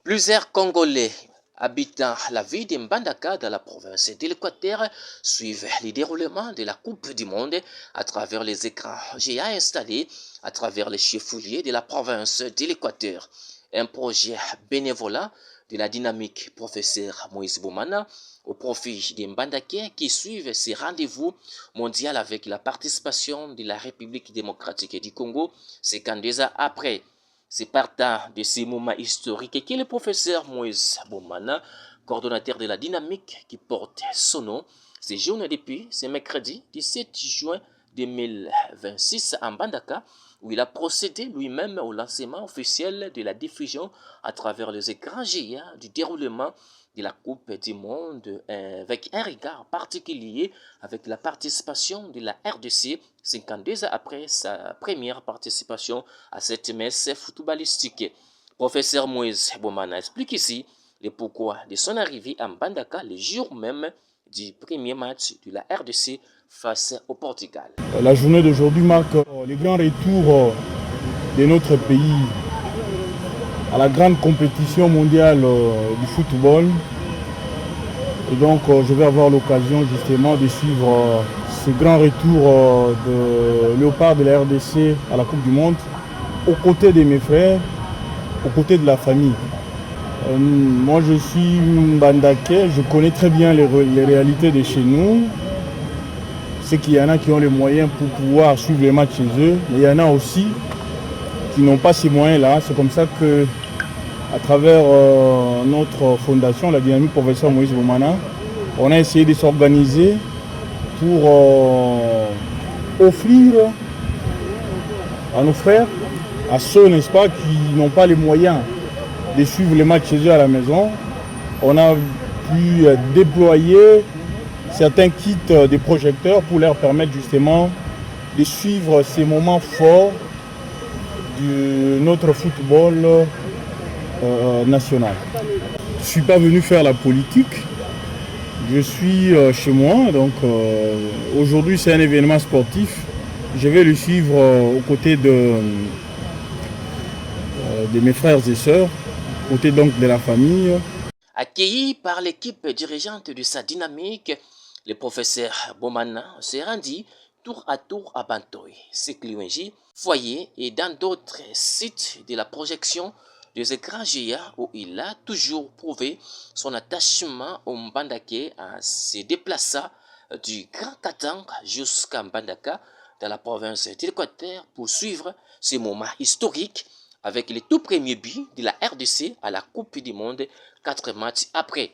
Plusieurs Congolais habitant la ville de Mbandaka dans la province de l'Équateur suivent le déroulement de la Coupe du Monde à travers les écrans géants installés à travers les chefs-lieux de la province de l'Équateur. Un projet bénévolat de la dynamique professeur Moïse Boumana au profit des Mbandakais qui suivent ces rendez-vous mondiaux avec la participation de la République démocratique du Congo 52 ans après. C'est partant de ces moments historiques que le professeur Moïse Boumana, coordonnateur de la dynamique qui porte son nom, séjourne depuis ce mercredi 17 juin 2026 en Mbandaka, où il a procédé lui-même au lancement officiel de la diffusion à travers les écrans géants du déroulement de la Coupe du Monde avec un regard particulier avec la participation de la RDC 52 ans après sa première participation à cette messe footballistique. Professeur Moïse Boumana explique ici le pourquoi de son arrivée à Mbandaka le jour même du premier match de la RDC face au Portugal. La journée d'aujourd'hui marque le grand retour de notre pays à la grande compétition mondiale du football. Et donc je vais avoir l'occasion justement de suivre ce grand retour de Léopard de la RDC à la Coupe du Monde aux côtés de mes frères, aux côtés de la famille. Moi je suis Mbandakais, je connais très bien les réalités de chez nous. C'est qu'il y en a qui ont les moyens pour pouvoir suivre les matchs chez eux, mais il y en a aussi qui n'ont pas ces moyens-là. C'est comme ça que, à travers notre fondation, la dynamique professeur Moïse Boumana, on a essayé de s'organiser pour offrir à nos frères, à ceux, n'est-ce pas, qui n'ont pas les moyens de suivre les matchs chez eux à la maison, on a pu déployer certains kits de projecteurs pour leur permettre justement de suivre ces moments forts de notre football national. Je ne suis pas venu faire la politique, je suis chez moi, donc aujourd'hui c'est un événement sportif. Je vais le suivre aux côtés de mes frères et sœurs, aux côtés donc de la famille. Accueilli par l'équipe dirigeante de sa dynamique, le professeur Boumana s'est rendu tour à tour à Bantoy, Sekliwenji, Foyer et dans d'autres sites de la projection des écrans géants où il a toujours prouvé son attachement au Mbandaka en se déplaçant du Grand Katanga jusqu'à Mbandaka dans la province d'Équateur pour suivre ce moment historique avec les tout premiers buts de la RDC à la Coupe du Monde 4 matchs après.